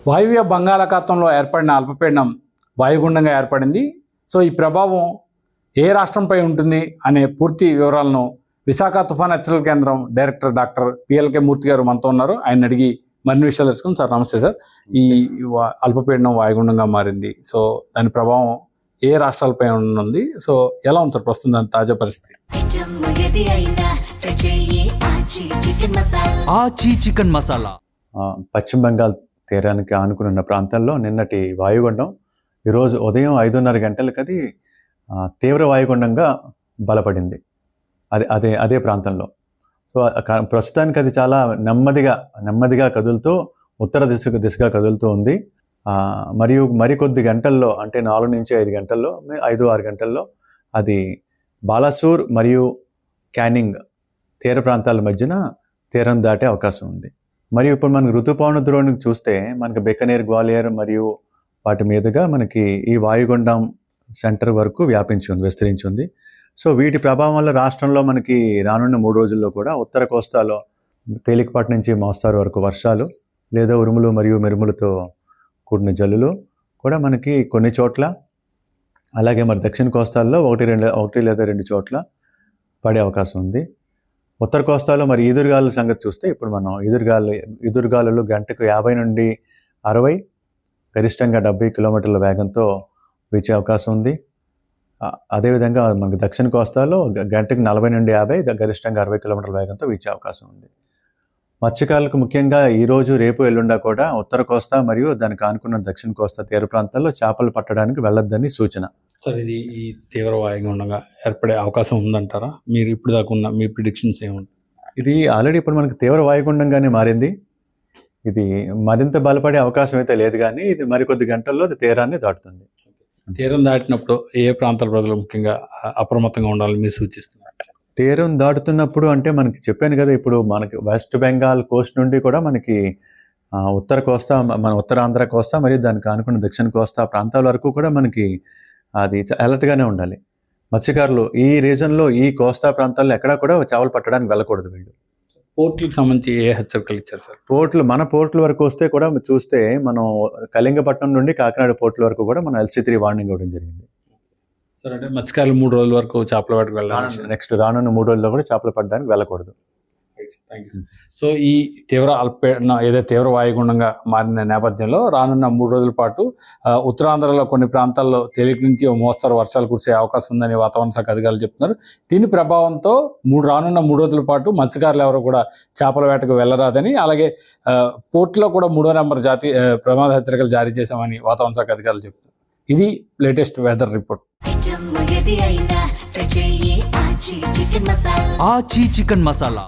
వాయువ్య బంగాళాఖాతంలో ఏర్పడిన అల్పపీడనం వాయుగుండంగా ఏర్పడింది. సో ఈ ప్రభావం ఏ రాష్ట్రంపై ఉంటుంది అనే పూర్తి వివరాలను విశాఖ తుఫాన్ హెచ్చరికల కేంద్రం డైరెక్టర్ డాక్టర్ పిఎల్కే మూర్తి గారు మనతో ఉన్నారు. ఆయన అడిగి మరిన్ని విషయాలు తెలుసుకుని. సార్ నమస్తే సార్. ఈ అల్పపీడనం వాయుగుండంగా మారింది. సో దాని ప్రభావం ఏ రాష్ట్రాలపై ఉంది? సో ఎలా ఉంది సార్ ప్రస్తుతం దాని తాజా పరిస్థితి? చికెన్ మసాలా పశ్చిమ బెంగాల్ తీరానికి ఆనుకున్న ప్రాంతాల్లో నిన్నటి వాయుగుండం ఈరోజు ఉదయం 5:30 గంటలకు అది తీవ్ర వాయుగుండంగా బలపడింది. అదే ప్రాంతంలో. సో ప్రస్తుతానికి అది చాలా నెమ్మదిగా కదులుతూ ఉత్తర దిశగా కదులుతూ ఉంది. మరియు మరికొద్ది గంటల్లో, అంటే 4 నుంచి 5 గంటల్లో, 5-6 గంటల్లో అది బాలాసూర్ మరియు క్యానింగ్ తీర ప్రాంతాల మధ్యన తీరం దాటే అవకాశం ఉంది. మరియు ఇప్పుడు మనకి ఋతుపవన ద్రోణికి చూస్తే మనకి బికనేర్, గ్వాలియర్ మరియు వాటి మీదుగా మనకి ఈ వాయుగుండం సెంటర్ వరకు విస్తరించి ఉంది. సో వీటి ప్రభావం వల్ల రాష్ట్రంలో మనకి రానున్న 3 రోజుల్లో కూడా ఉత్తర కోస్తాలో తేలికపాటి నుంచి మోస్తారు వరకు వర్షాలు లేదా ఉరుములు మరియు మెరుములతో కూడిన జల్లులు కూడా మనకి కొన్ని చోట్ల, అలాగే మరి దక్షిణ కోస్తాల్లో 1 లేదా 2 చోట్ల పడే అవకాశం ఉంది. ఉత్తర కోస్తాలో మరి ఈదురుగాలుల సంగతి చూస్తే ఇప్పుడు మనం ఈదురుగాలులు గంటకు 50 నుండి 60, గరిష్టంగా 70 కిలోమీటర్ల వేగంతో వీచే అవకాశం ఉంది. అదేవిధంగా మనకి దక్షిణ కోస్తాలో గంటకు 40 నుండి 50, గరిష్టంగా 60 కిలోమీటర్ల వేగంతో వీచే అవకాశం ఉంది. మత్స్యకారులకు ముఖ్యంగా ఈరోజు, రేపు, ఎల్లుండా కూడా ఉత్తర కోస్తా మరియు దానికి ఆనుకున్న దక్షిణ కోస్తా తీర ప్రాంతాల్లో చేపలు పట్టడానికి వెళ్ళొద్దని సూచన. సార్ ఇది ఈ తీవ్ర వాయుగుండంగా ఏర్పడే అవకాశం ఉందంటారా? మీరు ఇప్పుడు దాకా ఉన్న మీ ప్రిడిక్షన్స్ ఏముంటాయి? ఇది ఆల్రెడీ ఇప్పుడు మనకి తీవ్ర వాయుగుండంగానే మారింది. ఇది మరింత బలపడే అవకాశం అయితే లేదు, కానీ ఇది మరికొద్ది గంటల్లో అది తీరాన్ని దాటుతుంది. తీరం దాటినప్పుడు ఏ ప్రాంతాల ప్రజలు ముఖ్యంగా అప్రమత్తంగా ఉండాలని మీరు సూచిస్తున్నారు? తీరం దాటుతున్నప్పుడు అంటే మనకి చెప్పాను కదా, ఇప్పుడు మనకి వెస్ట్ బెంగాల్ కోస్ట్ నుండి కూడా మనకి ఉత్తర కోస్తా, మన ఉత్తరాంధ్ర కోస్తా మరియు దానికి ఆనుకున్న దక్షిణ కోస్తా ప్రాంతాల వరకు కూడా మనకి అది అలర్ట్గానే ఉండాలి. మత్స్యకారులు ఈ రీజన్లో, ఈ కోస్తా ప్రాంతాల్లో ఎక్కడా కూడా చేపలు పట్టడానికి వెళ్ళకూడదు. వీళ్ళు పోర్టులకు సంబంధించి ఏ హెచ్చరికలు ఇచ్చారు సార్? మన పోర్టుల వరకు వస్తే కూడా చూస్తే మనం కళింగపట్నం నుండి కాకినాడ పోర్టుల వరకు కూడా మనం LC3 వార్నింగ్ ఇవ్వడం జరిగింది. సార్ అంటే మత్స్యకారులు 3 రోజుల వరకు చేపల వేటకు వెళ్ళాలి. నెక్స్ట్ రానున్న 3 రోజుల్లో కూడా చేపలు పట్టడానికి వెళ్ళకూడదు. సో ఈ తీవ్ర వాయుగుండంగా మారిన నేపథ్యంలో రానున్న 3 రోజుల పాటు ఉత్తరాంధ్రలో కొన్ని ప్రాంతాల్లో తేలిక నుంచి మోస్తరు వర్షాలు కురిసే అవకాశం ఉందని వాతావరణ శాఖ అధికారులు చెప్తున్నారు. దీని ప్రభావంతో రానున్న 3 రోజుల పాటు మత్స్యకారులు ఎవరు కూడా చేపల వేటకు వెళ్ళరాదని, అలాగే పోర్టులో కూడా 3వ నెంబర్ జాతీయ ప్రమాద హెచ్చరికలు జారీ చేశామని వాతావరణ శాఖ అధికారులు చెప్తున్నారు. ఇది latest weather report. Chicken masala.